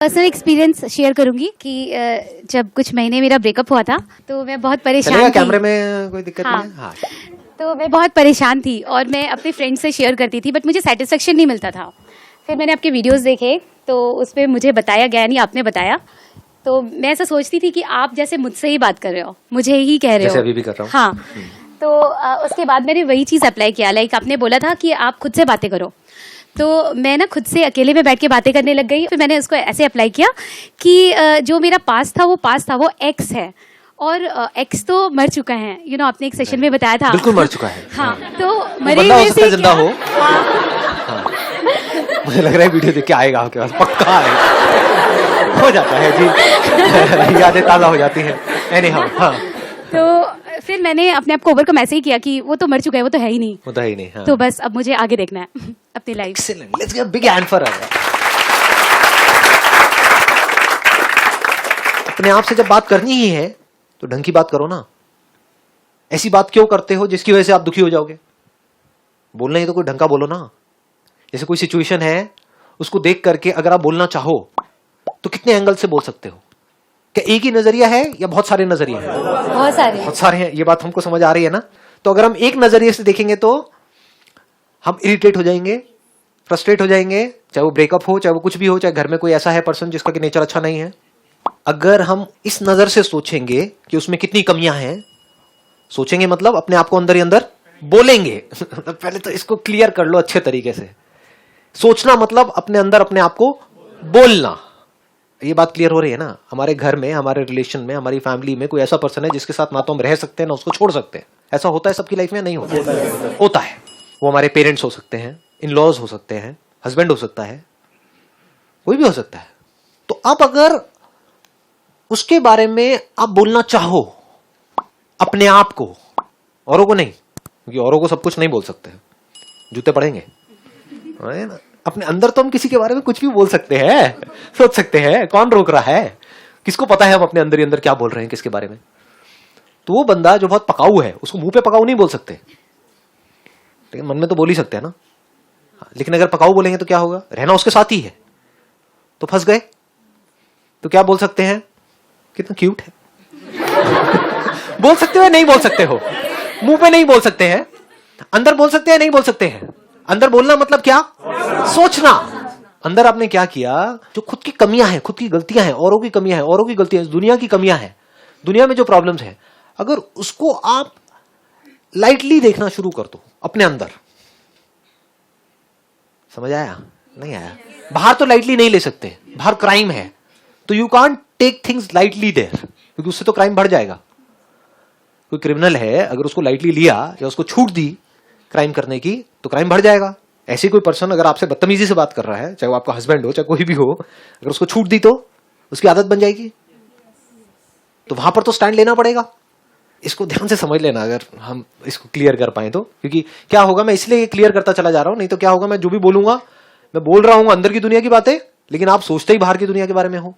Personal experience share करूंगी कि जब कुछ महीने मेरा ब्रेकअप हुआ था तो मैं बहुत परेशान थी। कैमरे में कोई दिक्कत नहीं है? हाँ। तो मैं बहुत परेशान थी और मैं अपने फ्रेंड से शेयर करती थी, बट मुझे सेटिस्फेक्शन नहीं मिलता था। फिर मैंने आपके वीडियोस देखे तो उस पर मुझे बताया गया, नहीं आपने बताया, तो मैं ऐसा सोचती थी कि आप जैसे मुझसे ही बात कर रहे हो, मुझे ही कह रहे हो, जैसे अभी भी कर रहा हूँ। हाँ। तो उसके बाद मैंने वही चीज़ अप्लाई किया। लाइक आपने बोला था कि आप खुद से बातें करो, तो मैं ना खुद से अकेले में बैठ के बातें करने लग गई। फिर मैंने उसको ऐसे अप्लाई किया कि जो मेरा पास्ट था वो एक्स है, और एक्स तो मर चुका है। आपने एक सेशन में बताया था। बिल्कुल मर चुका है। हाँ, तो मरे बंदा हो हुए सकता है से जिंदा क्या? हो। हाँ। मुझे लग रहा है वीडियो देख के आएगा आपके पास, पक्का आएगा। हो जाता है जी। यादें ताज़ा हो जाती हैं। एनीहाउ, हाँ। तो फिर मैंने अपने आप को ओवरकम ऐसे ही किया कि वो तो मर चुका है, वो तो है ही नहीं। होता ही नहीं। हाँ। तो बस अब मुझे आगे देखना है अपनी life. Excellent. Let's give a big hand for her. अपने आप से जब बात करनी ही है तो ढंग की बात करो ना। ऐसी बात क्यों करते हो जिसकी वजह से आप दुखी हो जाओगे? बोलना ही तो कोई ढंग का बोलो ना। जैसे कोई सिचुएशन है, उसको देख करके अगर आप बोलना चाहो तो कितने एंगल से बोल सकते हो? क्या एक ही नजरिया है या बहुत सारे नजरिए हैं? बहुत सारे हैं। ये बात हमको समझ आ रही है ना? तो अगर हम एक नजरिए से देखेंगे तो हम इरिटेट हो जाएंगे, फ्रस्ट्रेट हो जाएंगे, चाहे वो ब्रेकअप हो, चाहे वो कुछ भी हो, चाहे घर में कोई ऐसा है पर्सन जिसका कि नेचर अच्छा नहीं है। अगर हम इस नजर से सोचेंगे कि उसमें कितनी कमियां हैं, सोचेंगे मतलब अपने आप को अंदर ही अंदर बोलेंगे। पहले तो इसको क्लियर कर लो अच्छे तरीके से। सोचना मतलब अपने अंदर अपने आप को बोलना। ये बात क्लियर हो रही है ना? हमारे घर में, हमारे रिलेशन में, हमारी फैमिली में कोई ऐसा पर्सन है जिसके साथ ना तो हम रह सकते हैं ना उसको छोड़ सकते हैं। ऐसा होता है सबकी लाइफ में? नहीं होता। होता है। वो हमारे पेरेंट्स हो सकते हैं, इन लॉज हो सकते हैं, हस्बैंड हो सकता है, कोई भी हो सकता है। तो अब अगर उसके बारे में आप बोलना चाहो अपने आप को, औरों को नहीं, क्योंकि औरों को सब कुछ नहीं बोल सकते, जूते पड़ेंगे, है ना? अपने अंदर तो हम किसी के बारे में कुछ भी बोल सकते हैं, सोच सकते हैं। कौन रोक रहा है? किसको पता है हम अपने अंदर ही अंदर क्या बोल रहे हैं, किसके बारे में? तो वो बंदा जो बहुत पकाऊ है, उसको मुंह पे पकाऊ नहीं बोल सकते, लेकिन मन में तो बोल ही सकते हैं ना। लेकिन अगर पकाऊ बोलेंगे तो क्या होगा? रहना उसके साथ ही है, तो फंस गए। तो क्या बोल सकते हैं? कितना क्यूट है। बोल सकते हो या नहीं बोल सकते हो? मुंह पे नहीं बोल सकते हैं, अंदर बोल सकते हैं, नहीं बोल सकते हैं। अंदर बोलना मतलब क्या? सोचना। अंदर आपने क्या किया? जो खुद की कमियां हैं, खुद की गलतियां हैं, औरों की कमियां हैं, औरों की गलतियां हैं, दुनिया की कमियां हैं, दुनिया में जो प्रॉब्लम्स हैं, अगर उसको आप लाइटली देखना शुरू कर दो अपने अंदर। समझ आया? नहीं आया? बाहर तो लाइटली नहीं ले सकते, बाहर क्राइम है, तो you can't take things lightly there, क्योंकि उससे तो क्राइम बढ़ जाएगा। कोई क्रिमिनल है, अगर उसको लाइटली लिया या उसको छूट दी क्राइम करने की, तो क्राइम बढ़ जाएगा। ऐसे कोई पर्सन अगर आपसे बदतमीजी से बात कर रहा है, चाहे वो आपका हस्बैंड हो, चाहे कोई भी हो, अगर उसको छूट दी तो उसकी आदत बन जाएगी। तो वहां पर तो स्टैंड लेना पड़ेगा। इसको ध्यान से समझ लेना अगर हम इसको क्लियर कर पाए तो। क्योंकि क्या होगा, मैं इसलिए क्लियर करता चला जा रहा हूं, नहीं तो क्या होगा, मैं जो भी बोलूंगा, मैं बोल रहा हूं अंदर की दुनिया की बातें, लेकिन आप सोचते ही बाहर की दुनिया के बारे में हो,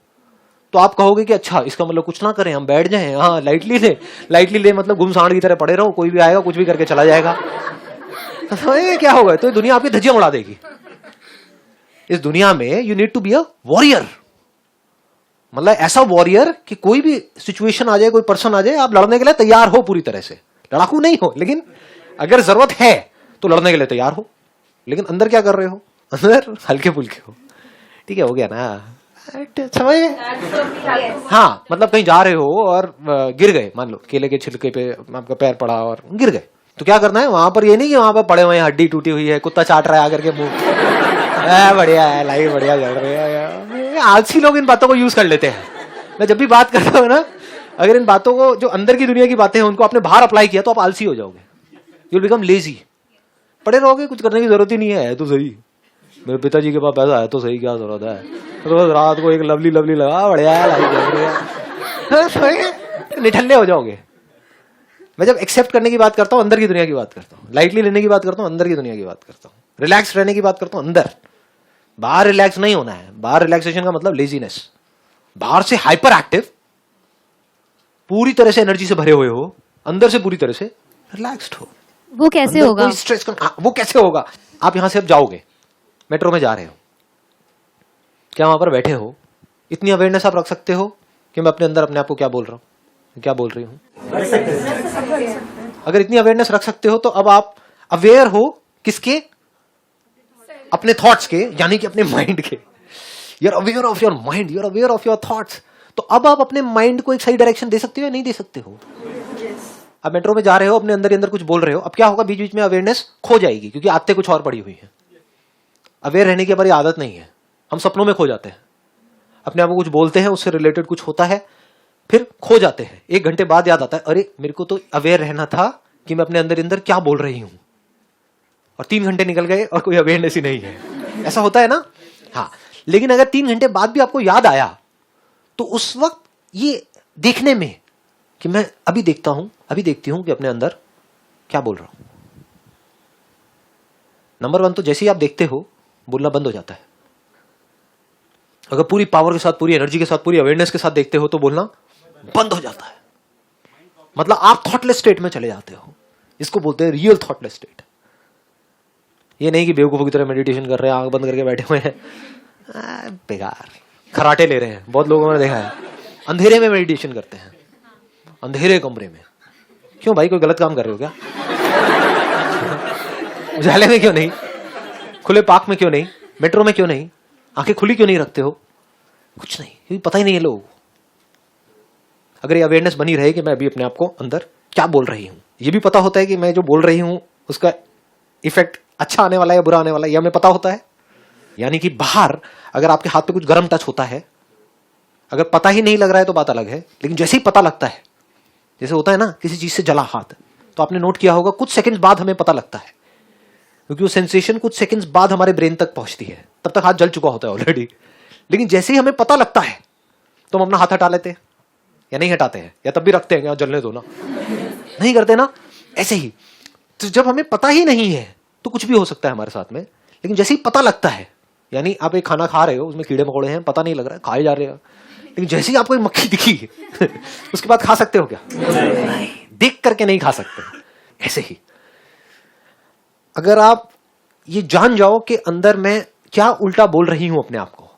तो आप कहोगे कि अच्छा इसका मतलब कुछ ना करें, हम बैठ जाएं, हाँ लाइटली ले। लाइटली ले मतलब घुमसाण की तरह पड़े रहो, कोई भी आएगा कुछ भी करके चला जाएगा। तो समझिए क्या होगा? तो दुनिया आपकी धज्जियां उड़ा देगी। इस दुनिया में you need to be a warrior, मतलब ऐसा वॉरियर कि कोई भी सिचुएशन आ जाए, कोई पर्सन आ जाए, आप लड़ने के लिए तैयार हो पूरी तरह से। लड़ाकू नहीं हो, लेकिन अगर जरूरत है तो लड़ने के लिए तैयार हो। लेकिन अंदर क्या कर रहे हो? अंदर हल्के फुल्के हो। ठीक है, हो गया ना? समझ गए? हाँ, मतलब कहीं जा रहे हो और गिर गए, मान लो केले के छिलके पे आपका पैर पड़ा और गिर गए, तो क्या करना है? वहां पर ये नहीं कि वहां पर पड़े हुए हैं, हड्डी टूटी हुई है, कुत्ता चाट रहा है आकर के मुंह। बढ़िया है, लाइफ बढ़िया चल रही है। आलसी लोग इन बातों को यूज कर लेते हैं। मैं जब भी बात करता हूँ ना, अगर इन बातों को, जो अंदर की दुनिया की बातें हैं, उनको आपने बाहर अप्लाई किया तो आप आलसी हो जाओगे। You will become lazy. पड़े रहोगे, कुछ करने की जरूरत ही नहीं है तो सही। मेरे पिताजी के पास पैसा है तो सही, क्या जरूरत है? रोज रात को एक लवली लवली लगा, बढ़िया है, लाइफ चल रही है। निठल्ले हो जाओगे। मैं जब एक्सेप्ट करने की बात करता हूँ, अंदर की दुनिया की बात करता हूँ, लाइटली लेने की बात करता हूँ, अंदर की दुनिया की बात करता हूँ, रिलैक्स रहने की बात करता हूँ अंदर। बाहर रिलैक्स नहीं होना है। बाहर रिलैक्सेशन का मतलब लेजीनेस। बाहर से हाइपर एक्टिव, पूरी तरह से एनर्जी से भरे हुए हो, अंदर से पूरी तरह से रिलैक्स्ड हो। वो कैसे होगा? कोई स्ट्रेस का, वो कैसे होगा? आप यहां से अब जाओगे, मेट्रो में जा रहे हो, क्या वहां पर बैठे हो, इतनी अवेयरनेस आप रख सकते हो कि मैं अपने अंदर अपने आप को क्या बोल रहा हूँ, क्या बोल रही हूँ? अगर इतनी अवेयरनेस रख सकते हो तो अब आप अवेयर हो किसके? अपने थॉट्स के, यानी कि अपने माइंड के। You are aware of your mind, you are aware of your thoughts. तो अब आप अपने माइंड को एक सही डायरेक्शन दे सकते हो या नहीं दे सकते हो? अब मेट्रो में जा रहे हो, अपने अंदर ही अंदर कुछ बोल रहे हो, अब क्या होगा? बीच बीच में अवेयरनेस खो जाएगी, क्योंकि आदतें कुछ और पड़ी हुई हैं। अवेयर रहने की हमारी आदत नहीं है, हम सपनों में खो जाते हैं, अपने आप को कुछ बोलते हैं, उससे रिलेटेड कुछ होता है, फिर खो जाते हैं। 1 घंटे बाद याद आता है, अरे मेरे को तो अवेयर रहना था कि मैं अपने अंदर अंदर क्या बोल रही हूं, और 3 घंटे निकल गए और कोई अवेयरनेस ही नहीं है। ऐसा होता है ना? हाँ। लेकिन अगर 3 घंटे बाद भी आपको याद आया, तो उस वक्त ये देखने में कि मैं अभी देखता हूं, अभी देखती हूं कि अपने अंदर क्या बोल रहा हूं। नंबर 1 तो जैसे ही आप देखते हो, बोलना बंद हो जाता है। अगर पूरी पावर के साथ, पूरी एनर्जी के साथ, पूरी अवेयरनेस के साथ देखते हो तो बोलना बंद हो जाता है। मतलब आप थॉटलेस स्टेट में चले जाते हो। इसको बोलते हैं रियल थॉटलेस स्टेट। ये नहीं कि बेवकूफों की तरह मेडिटेशन कर रहे हैं, आंख बंद करके बैठे हुए हैं, बेकार खराटे ले रहे हैं। बहुत लोगों ने देखा है अंधेरे में मेडिटेशन करते हैं, अंधेरे कमरे में। क्यों भाई, कोई गलत काम कर रहे हो क्या? उजाले में क्यों नहीं? खुले पार्क में क्यों नहीं? मेट्रो में क्यों नहीं? आंखें खुली क्यों नहीं रखते हो? कुछ नहीं, क्योंकि पता ही नहीं है लोगों को। अगर ये अवेयरनेस बनी रहे कि मैं अभी अपने आप को अंदर क्या बोल रही हूं, ये भी पता होता है कि मैं जो बोल रही हूं उसका इफेक्ट अच्छा आने वाला है या बुरा आने वाला है, यह हमें पता होता है। यानी कि बाहर अगर आपके हाथ पे कुछ गर्म टच होता है, अगर पता ही नहीं लग रहा है तो बात अलग है, लेकिन जैसे ही पता लगता है, जैसे होता है ना किसी चीज से जला हाथ, तो आपने नोट किया होगा कुछ सेकंड्स बाद हमें पता लगता है, क्योंकि वो सेंसेशन कुछ सेकंड्स बाद हमारे ब्रेन तक पहुंचती है। तब तक हाथ जल चुका होता है ऑलरेडी। लेकिन जैसे ही हमें पता लगता है तो हम अपना हाथ हटा लेते हैं या नहीं हटाते हैं, या तब भी रखते हैं, जलने दो ना, नहीं करते ना। ऐसे ही तो जब हमें पता ही नहीं है तो कुछ भी हो सकता है हमारे साथ में, लेकिन जैसे ही पता लगता है, यानी आप एक खाना खा रहे हो, उसमें कीड़े मकोड़े हैं, पता नहीं लग रहा है, खाए जा रहे हो, लेकिन जैसे ही आपको एक मक्खी दिखी उसके बाद खा सकते हो क्या? नहीं, देख करके नहीं खा सकते। ऐसे ही अगर आप ये जान जाओ कि अंदर मैं क्या उल्टा बोल रही हूं अपने आप को,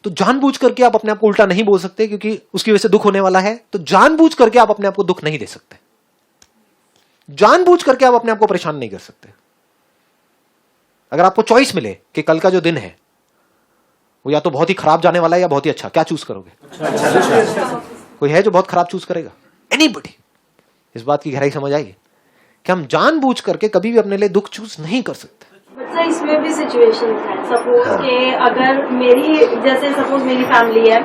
तो जानबूझ करके आप अपने आप को उल्टा नहीं बोल सकते, क्योंकि उसकी वजह से दुख होने वाला है। तो जानबूझ करके आप अपने आप को दुख नहीं दे सकते, जानबूझ करके आप अपने आप को परेशान नहीं कर सकते। अगर आपको चॉइस मिले कि कल का जो दिन है वो या तो बहुत ही खराब जाने वाला है या बहुत ही अच्छा, क्या चूज करोगे? कोई है जो बहुत खराब चूज करेगा? एनीबॉडी? इस बात की गहराई समझ आएगी कि हम जानबूझ करके कभी भी अपने लिए दुख चूज नहीं कर सकते। इसमें भी सिचुएशन है, सपोज के अगर मेरी, जैसे सपोज मेरी फैमिली है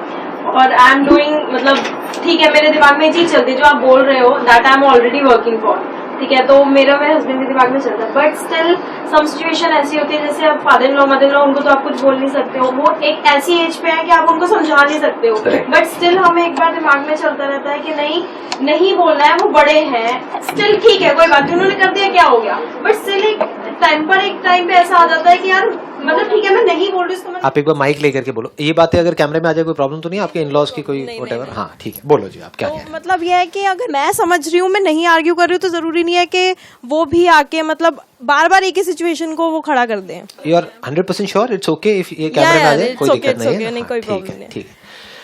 और आई एम डूइंग, मतलब ठीक है, मेरे दिमाग में ये चीज चलती है जो आप बोल रहे हो, that I am already working for, ठीक है, तो मेरे हस्बैंड के दिमाग में चलता है, बट स्टिल सम सिचुएशन ऐसी होती है, जैसे अब father in law, mother in law, उनको तो आप कुछ बोल नहीं सकते हो, वो एक ऐसी एज पे है कि आप उनको समझा नहीं सकते हो, बट स्टिल हमें एक बार दिमाग में चलता रहता है कि नहीं नहीं बोलना है, वो बड़े हैं, स्टिल ठीक है कोई बात नहीं, उन्होंने कर दिया क्या हो गया, बट स्टिल एक टाइम पे ऐसा आ जाता है कि यार मतलब ठीक है मैं नहीं बोल रही इसको। आप एक बार माइक लेकर के बोलो। ये बातें अगर कैमरे में आ जाए कोई प्रॉब्लम तो नहीं? आपके इन-लॉज की कोई व्हाटएवर? हाँ ठीक है, बोलो जी, आप क्या कह रहे हैं? मतलब ये है कि अगर मैं समझ रही हूँ, मैं नहीं आर्ग्यू कर रही हूँ, तो जरूरी नहीं है कि वो भी आके मतलब बार बार एक ही सिचुएशन को वो खड़ा कर दें। You are 100% sure? It's okay if ये कैमरे में आ जाए, कोई दिक्कत नहीं है? नहीं, कोई प्रॉब्लम नहीं। ठीक है,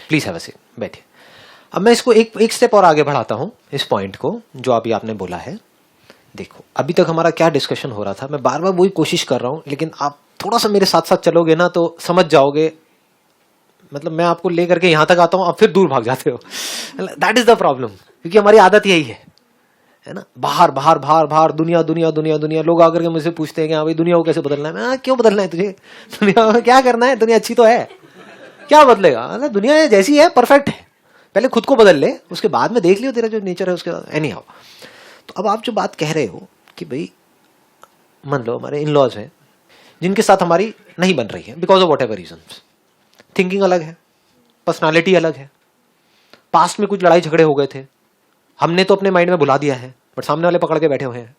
प्लीज हैव अ सीट, बैठिए। अब मैं इसको एक स्टेप और आगे बढ़ाता हूँ, इस पॉइंट को जो अभी आपने बोला है। देखो अभी तक हमारा क्या डिस्कशन हो रहा था, मैं बार बार वही कोशिश कर रहा हूँ, लेकिन आप थोड़ा सा मेरे साथ साथ चलोगे ना तो समझ जाओगे। मतलब मैं आपको लेकर के यहां तक आता हूं, आप फिर दूर भाग जाते हो। दैट इज द प्रॉब्लम, क्योंकि हमारी आदत यही है ना, बाहर बाहर बाहर बाहर, दुनिया दुनिया दुनिया दुनिया। लोग आकर के मुझसे पूछते हैं कि हाँ भाई दुनिया को कैसे बदलना है? मैं क्यों बदलना है तुझे? दुनिया में क्या करना है? दुनिया अच्छी तो है, क्या बदलेगा? दुनिया जैसी है परफेक्ट है, पहले खुद को बदल ले, उसके बाद में देख लियो तेरा जो नेचर है उसके बाद। एनी हाउ, तो अब आप जो बात कह रहे हो कि भाई मान लो हमारे इन लॉज हैं जिनके साथ हमारी नहीं बन रही है because of whatever reasons, thinking अलग है, पर्सनालिटी अलग है, पास्ट में कुछ लड़ाई झगड़े हो गए थे, हमने तो अपने माइंड में भुला दिया है, बट सामने वाले पकड़ के बैठे हुए हैं।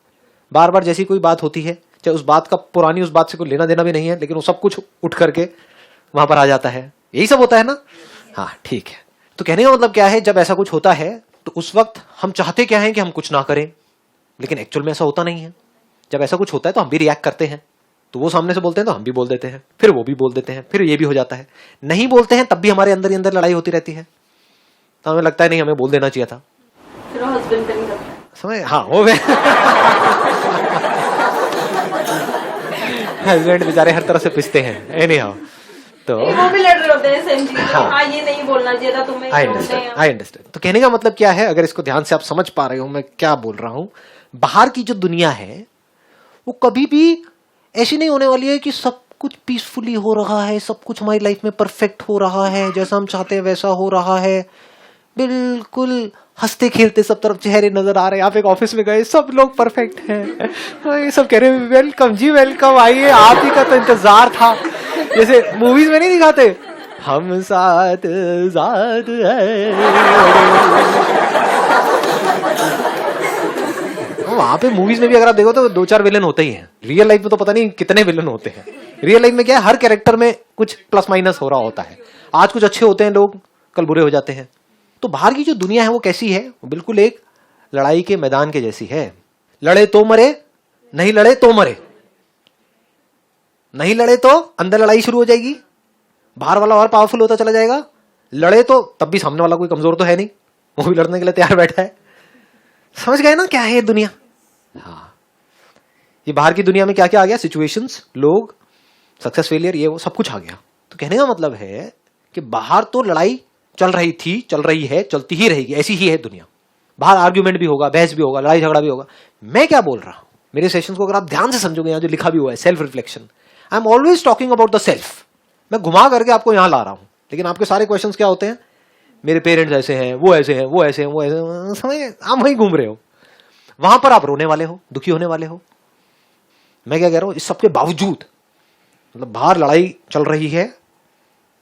बार बार जैसी कोई बात होती है, चाहे उस बात का पुरानी उस बात से कोई लेना देना भी नहीं है, लेकिन वो सब कुछ उठ करके वहां पर आ जाता है। यही सब होता है ना? हाँ ठीक है। तो कहने का मतलब क्या है, जब ऐसा कुछ होता है तो उस वक्त हम चाहते क्या है कि हम कुछ ना करें, लेकिन एक्चुअल में ऐसा होता नहीं है। जब ऐसा कुछ होता है तो हम भी रिएक्ट करते हैं, तो वो सामने से बोलते हैं तो हम भी बोल देते हैं, फिर वो भी बोल देते हैं, फिर ये भी हो जाता है। नहीं बोलते हैं तब भी हमारे अंदर ही अंदर लड़ाई होती रहती है। तो हमें लगता है नहीं, हमें बोल देना चाहिए था। फिर वो हस्बैंड पे नहीं करता है। समझ? हाँ, वो हस्बैंड बेचारे हर तरह से पिसते हैं। एनीहाउ, तो वो भी लड़ रहे होते हैं सेम चीज। हाँ। हाँ, ये नहीं बोलना चाहिए था तुम्हें। I understand. तो कहने का मतलब क्या है, अगर इसको ध्यान से आप समझ पा रहे हो मैं क्या बोल रहा हूं, बाहर की जो दुनिया है वो कभी भी ऐसी नहीं होने वाली है कि सब कुछ पीसफुली हो रहा है, सब कुछ हमारी लाइफ में परफेक्ट हो रहा है, जैसा हम चाहते हैं वैसा हो रहा है, बिल्कुल हंसते खेलते सब तरफ चेहरे नजर आ रहे हैं। आप एक ऑफिस में गए, सब लोग परफेक्ट हैं, ये सब कह रहे हैं वेलकम जी वेलकम, आइए, आप ही का तो इंतजार था। जैसे मूवीज में नहीं दिखाते, हम साथ साथ हैं। वहां पे मूवीज में भी अगर आप देखो तो 2-4 विलन होते ही हैं। रियल लाइफ में तो पता नहीं कितने विलन होते हैं। रियल लाइफ में क्या है, हर कैरेक्टर में कुछ प्लस माइनस हो रहा होता है। आज कुछ अच्छे होते हैं लोग, कल बुरे हो जाते हैं। तो बाहर की जो दुनिया है वो कैसी है, वो बिल्कुल एक लड़ाई के मैदान के जैसी है। लड़े तो मरे, नहीं लड़े तो मरे। नहीं लड़े तो अंदर लड़ाई शुरू हो जाएगी, बाहर वाला और पावरफुल होता चला जाएगा। लड़े तो तब भी सामने वाला कोई कमजोर तो है नहीं, वो भी लड़ने के लिए तैयार बैठा है। समझ गए ना क्या है ये दुनिया? हाँ, ये बाहर की दुनिया में क्या क्या आ गया, सिचुएशंस, लोग, सक्सेस फेलियर, ये वो सब कुछ आ गया। तो कहने का मतलब है कि बाहर तो लड़ाई चल रही थी, चल रही है, चलती ही रहेगी, ऐसी ही है दुनिया। बाहर आर्ग्यूमेंट भी होगा, बहस भी होगा, लड़ाई झगड़ा भी होगा। मैं क्या बोल रहा हूं, मेरे सेशंस को अगर आप ध्यान से समझोगे, यहां जो लिखा भी हुआ है self reflection, I am always talking about the self. मैं घुमा करके आपको यहां ला रहा हूं, लेकिन आपके सारे क्वेश्चंस क्या होते हैं, मेरे पेरेंट्स ऐसे हैं, वो ऐसे हैं, वो ऐसे हैं, वो ऐसे, समझ, आप वहीं घूम रहे हो। वहां पर आप रोने वाले हो, दुखी होने वाले हो। मैं क्या कह रहा हूं, इस सबके बावजूद मतलब बाहर लड़ाई चल रही है,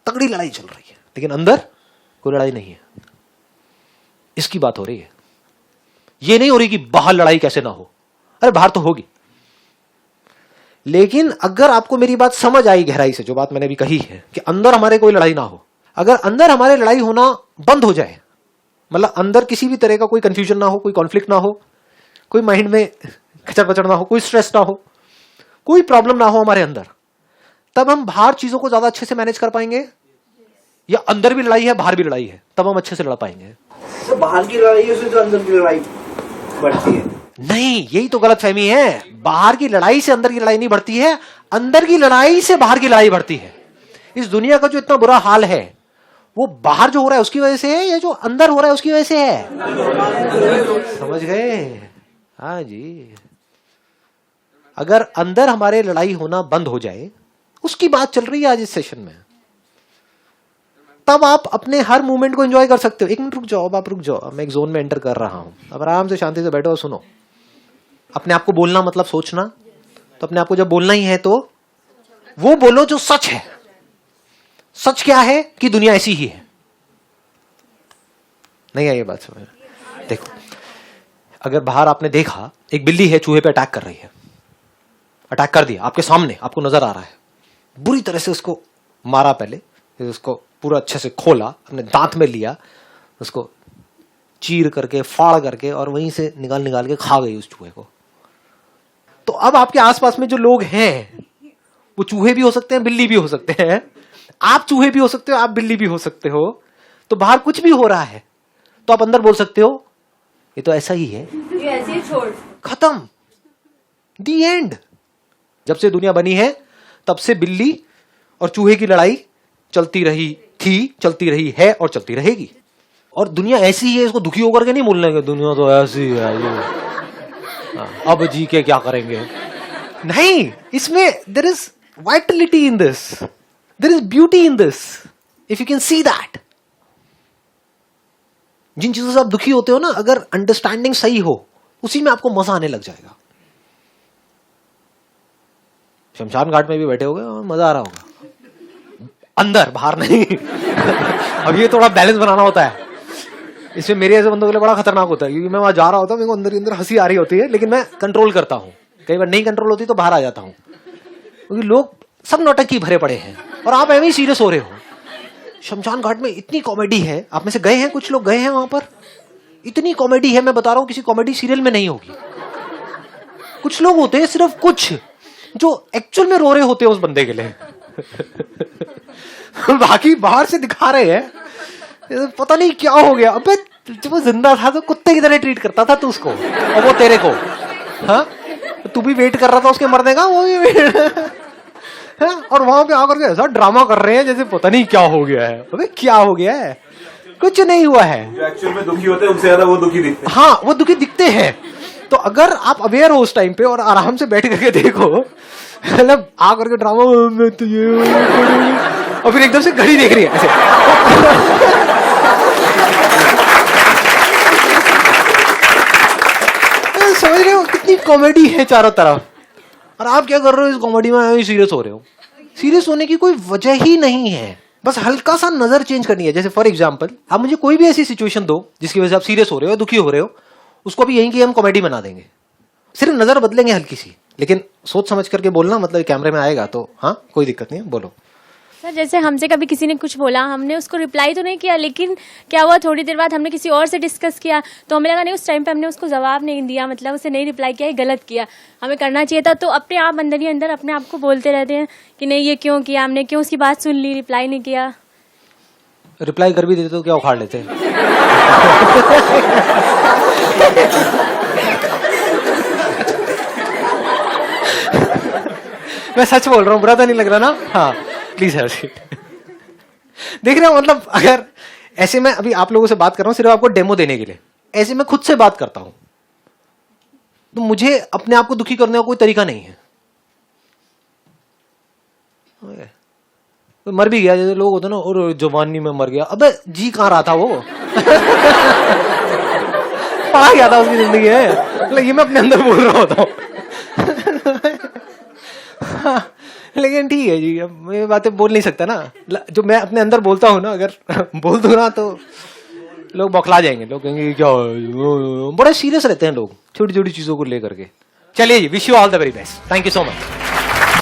तगड़ी लड़ाई चल रही है, लेकिन अंदर कोई लड़ाई नहीं है। इसकी बात हो रही है। ये नहीं हो रही कि बाहर लड़ाई कैसे ना हो, अरे बाहर तो होगी। लेकिन अगर आपको मेरी बात समझ आई गहराई से, जो बात मैंने भी कही है कि अंदर हमारे कोई लड़ाई ना हो, अगर अंदर हमारे लड़ाई होना बंद हो जाए, मतलब अंदर किसी भी तरह का कोई कंफ्यूजन ना हो, कोई कॉन्फ्लिक्ट ना हो, कोई माइंड में खचर पचड़ ना हो, कोई स्ट्रेस ना हो, कोई प्रॉब्लम ना हो हमारे अंदर, तब हम बाहर चीजों को ज्यादा अच्छे से मैनेज कर पाएंगे। या अंदर भी लड़ाई है, बाहर भी लड़ाई है, तब हम अच्छे से लड़ पाएंगे। तो बाहर की लड़ाई से तो अंदर की लड़ाई बढ़ती है। नहीं, यही तो गलतफहमी है। बाहर की लड़ाई से अंदर की लड़ाई नहीं बढ़ती है, अंदर की लड़ाई से बाहर की लड़ाई बढ़ती है। इस दुनिया का जो इतना बुरा हाल है, वो बाहर जो हो रहा है उसकी वजह से है, या जो अंदर हो रहा है उसकी वजह से है? समझ गए? हाँ जी। अगर अंदर हमारे लड़ाई होना बंद हो जाए, उसकी बात चल रही है आज इस सेशन में, तब आप अपने हर मूवमेंट को एंजॉय कर सकते हो। एक मिनट रुक जाओ, अब आप रुक जाओ, मैं एक जोन में एंटर कर रहा हूं। अब आराम से शांति से बैठो और सुनो। अपने आप को बोलना मतलब सोचना, तो अपने आप को जब बोलना ही है तो वो बोलो जो सच है। सच क्या है कि दुनिया ऐसी ही है। नहीं है ये बात समझ? देखो, अगर बाहर आपने देखा एक बिल्ली है चूहे पे अटैक कर रही है, अटैक कर दिया आपके सामने, आपको नजर आ रहा है, बुरी तरह से उसको मारा, पहले उसको पूरा अच्छे से खोला, अपने दांत में लिया, उसको चीर करके फाड़ करके और वहीं से निकाल निकाल के खा गई उस चूहे को। तो अब आपके आसपास में जो लोग हैं वो चूहे भी हो सकते हैं, बिल्ली भी हो सकते हैं। आप चूहे भी हो सकते हो, आप बिल्ली भी हो सकते हो। तो बाहर कुछ भी हो रहा है तो आप अंदर बोल सकते हो ये तो ऐसा ही है, ये ऐसे ही छोड़। खत्म, दी एंड। जब से दुनिया बनी है तब से बिल्ली और चूहे की लड़ाई चलती रही थी, चलती रही है और चलती रहेगी। और दुनिया ऐसी ही है, इसको दुखी होकर के नहीं बोलने के दुनिया तो ऐसी है ये, अब जी के क्या करेंगे। नहीं, इसमें there is vitality in this, there is beauty in this, if you can see that. जिन चीजों से आप दुखी होते हो ना, अगर अंडरस्टैंडिंग सही हो, उसी में आपको मजा आने लग जाएगा। शमशान घाट में भी बैठे होगे, मजा आ रहा होगा अंदर, बाहर नहीं। अब ये थोड़ा बैलेंस बनाना होता है। इसमें मेरे ऐसे बंदों के लिए बड़ा खतरनाक होता है, क्योंकि मैं वहां जा रहा होता हूँ, मेरे को अंदर ही अंदर हंसी आ रही होती है, लेकिन मैं कंट्रोल करता हूँ। कई बार नहीं कंट्रोल होती तो बाहर आ जाता हूँ, क्योंकि लोग सब नौटंकी भरे पड़े हैं और आप ऐसे ही सीरियस हो रहे हो। शमशान घाट में इतनी कॉमेडी है, आप में से गए हैं, कुछ लोग गए हैं वहां पर, इतनी कॉमेडी है, मैं बता रहा हूँ किसी कॉमेडी सीरियल में नहीं होगी। कुछ लोग होते हैं सिर्फ कुछ, जो एक्चुअल में रो रहे होते हैं उस बंदे के लिए। बाकी बाहर से दिखा रहे हैं, पता नहीं क्या हो गया। अबे जब वो जिंदा था तो कुत्ते की तरह ट्रीट करता था तू उसको, और वो तेरे को। हाँ, तू भी वेट कर रहा था उसके मरने का, वो भी वेट। हाँ? और वहां पे आकर के ऐसा ड्रामा कर रहे हैं जैसे पता नहीं क्या हो गया है। अबे क्या हो गया है? कुछ नहीं हुआ है। जो एक्चुअल में दुखी होते हैं उनसे ज्यादा वो दुखी दिखते हैं। हाँ, वो दुखी दिखते हैं। तो अगर आप अवेयर हो उस टाइम पे और आराम से बैठ करके देखो, मतलब आ करके ड्रामा में तो ये, और फिर एकदम से घड़ी देख रही है ऐसे। समझ रहे हो कितनी कॉमेडी है चारों तरफ, और आप क्या कर रहे हो इस कॉमेडी में? सीरियस हो रहे हो। सीरियस होने की कोई वजह ही नहीं है, बस हल्का सा नजर चेंज करनी है। जैसे फॉर एग्जांपल, आप मुझे कोई भी ऐसी सिचुएशन दो जिसकी वजह से आप सीरियस हो रहे हो, दुखी हो रहे हो, उसको भी यहीं की हम कॉमेडी बना देंगे। सिर्फ नजर बदलेंगे हल्की सी, लेकिन सोच समझ करके बोलना, मतलब कैमरे में आएगा तो हाँ कोई दिक्कत नहीं है, बोलो। सर जैसे हमसे कभी किसी ने कुछ बोला, हमने उसको रिप्लाई तो नहीं किया, लेकिन क्या हुआ थोड़ी देर बाद हमने किसी और से डिस्कस किया तो हमें लगा नहीं उस टाइम पे हमने उसको जवाब नहीं दिया, मतलब उसे नहीं रिप्लाई किया, गलत किया, हमें करना चाहिए था। तो अपने आप अंदर ही अंदर अपने आप को बोलते रहते हैं कि नहीं ये क्यों किया हमने, क्यों उसकी बात सुन ली, रिप्लाई नहीं किया। रिप्लाई कर भी देते तो क्या उखाड़ लेते? मैं सच बोल रहा हूँ, बुरा तो नहीं लग रहा ना? हाँ प्लीज है। देख रहे हो, मतलब अगर ऐसे मैं अभी आप लोगों से बात कर रहा हूँ सिर्फ आपको डेमो देने के लिए, ऐसे मैं खुद से बात करता हूं तो मुझे अपने आप को दुखी करने का कोई तरीका नहीं है। तो मर भी गया, जैसे लोग होते ना, और जवानी में मर गया। अबे जी कहां रहा था वो? पा गया था उसकी जिंदगी है, मतलब ये मैं अपने अंदर बोल रहा होता हूँ। लेकिन ठीक है जी, अब ये बातें बोल नहीं सकता ना, जो मैं अपने अंदर बोलता हूँ ना, अगर बोल दूं ना तो लोग बौखला जाएंगे, लोग कहेंगे क्या, बड़े सीरियस रहते हैं लोग छोटी छोटी चीजों को लेकर के। चलिए जी, wish you all the very best, thank you so much.